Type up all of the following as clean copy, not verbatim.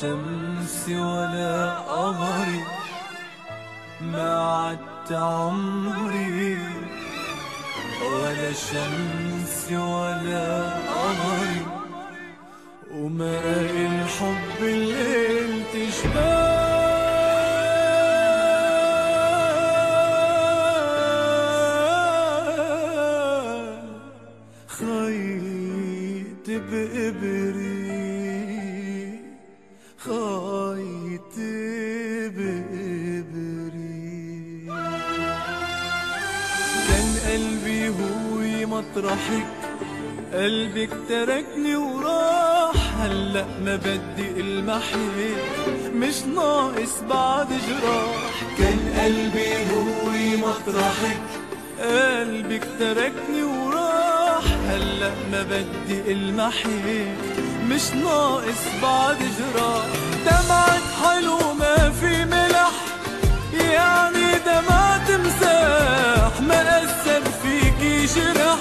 شمسي ولا قمري، ما عدت عمري ولا شمسي ولا قمري، وماء الحب الليل تشبه. خيط بإبري، خيط بإبري، كان قلبي هو مطرحك، قلبك تركني وراح. هلأ ما بدي المحيط، مش ناقص بعد جراح. كان قلبي هو مطرحك، قلبك تركني وراح. هلأ ما بدي المحيط، مش ناقص بعد جراح. دمعك حلو ما في ملح، يعني دمعة تمساح. ما أثر فيكي جرح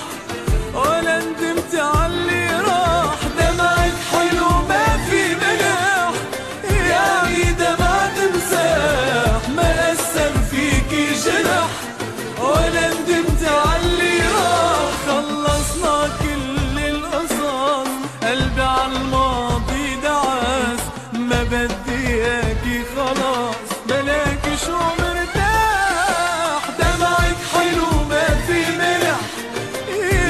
ولا ندمت عاللي راح. دمعك حلو ما في ملح، يعني دمعة تمساح. ما أثر فيكي جرح ولا ندمت عاللي راح. خلصنا كل القصص، قلبي عالماضي دعس. ما بدي اياكي خلاص، بلاكي شو مرتاح. دمعك حلو ما في ملح،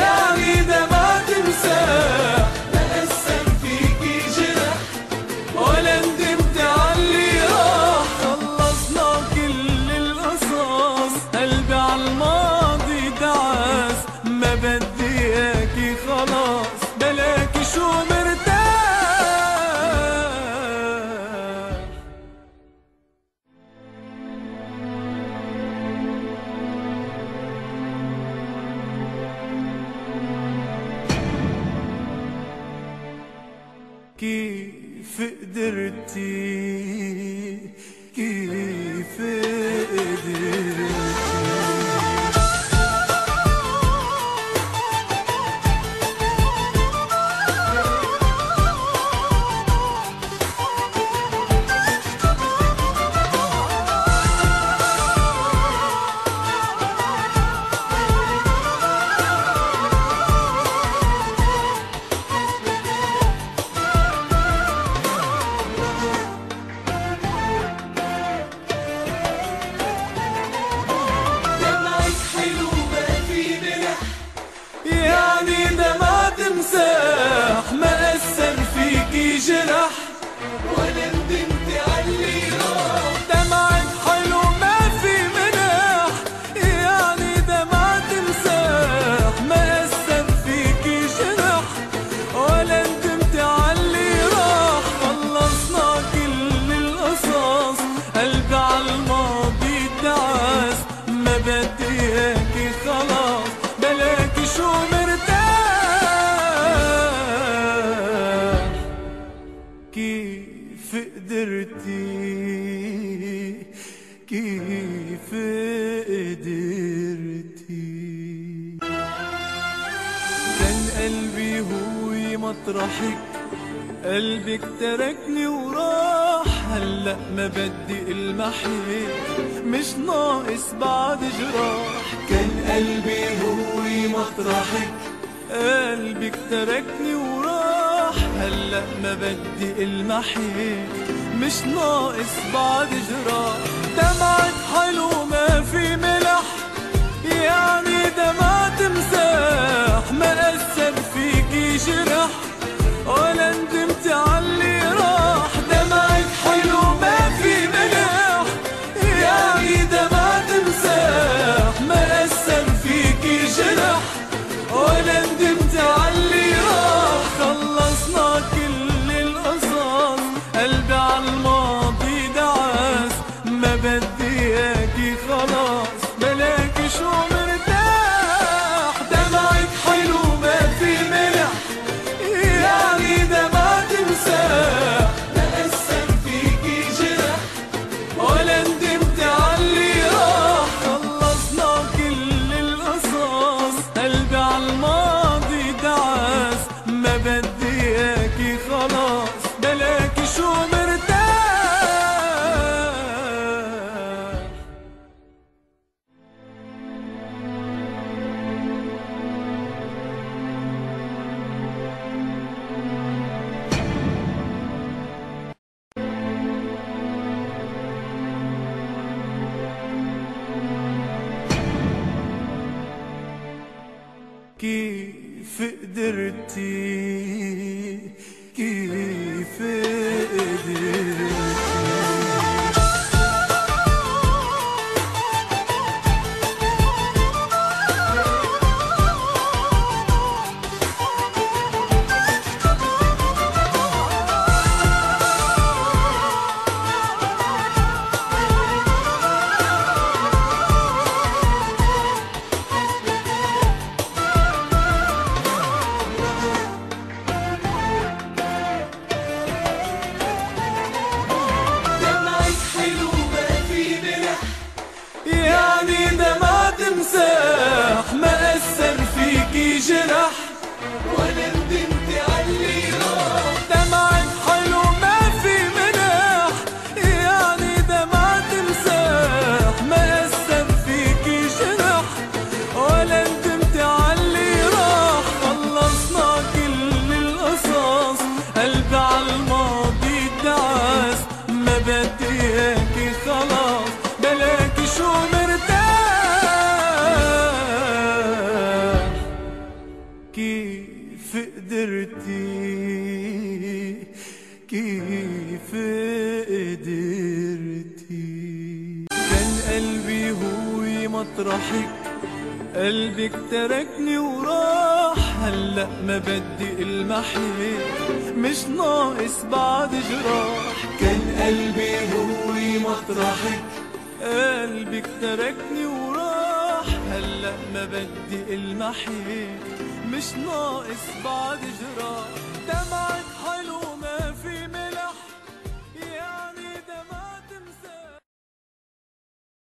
يعني دمعة تمساح. ما أثر فيكي جرح ولا ندمت عاللي راح. خلصنا كل القصص، قلبي عالماضي دعس. ما بدي اياكي خلاص، بلاكي شو مرتاح. كيف قدرتي، كيف قدرتي. يعني دمعة تمساح. ما أثر فيكي جرح ولا ندمت عاللي راح. دمعك حلو ما في منح، يعني دمعة تمساح. ما أثر فيكي جرح ولا ندمت عاللي راح. خلصنا كل القصص، قلبي عالماضي دعس. ما بدي اياكي خلاص، بلاكي شو مرتاح. كيف قدرتي، كيف قدرتي. كان قلبي هو مطرحك، قلبك تركني وراح. هلأ ما بدي المحيط، مش ناقص بعد جراح. كان قلبي هو مطرحك، قلبك تركني وراح. هلأ ما بدي المحيط، مش ناقص بعد جراح. دمعك حلو ما في ملح، يعني دمعة تمساح. ما أثر فيكي جرح ولا ندمت عاللي راح. دمعك حلو ما في ملح، يعني دمعة تمساح. ما أثر فيكي جرح ولا ندمت عاللي راح. خلصنا كل القصص، قلبي عالماضي دعس. ما بدي اياكي قدرتي كيف قدرتي. يعني دمعة تمساح ما أثر فيكي جرح ولا ندمتي عاللي راح. دمعة حلو ما في مناح، يعني دمعة تمساح ما أثر فيكي جرح ولا ندمتي عاللي راح. خلصنا كل القصص، قلبي عالماضي دعس، ما بدي إياكي خلاص بلاكي شو مرتاح. كيف قدرتي كيف قدرتي. كان قلبي هو مطرحك، قلبك تركني وراح. هلأ ما بدي المحيط، مش ناقص بعد جراح. كان قلبي هو مطرحك، قلبك تركني وراح. هلأ ما بدي المحيط، مش ناقص بعد جراح. دمعة حلو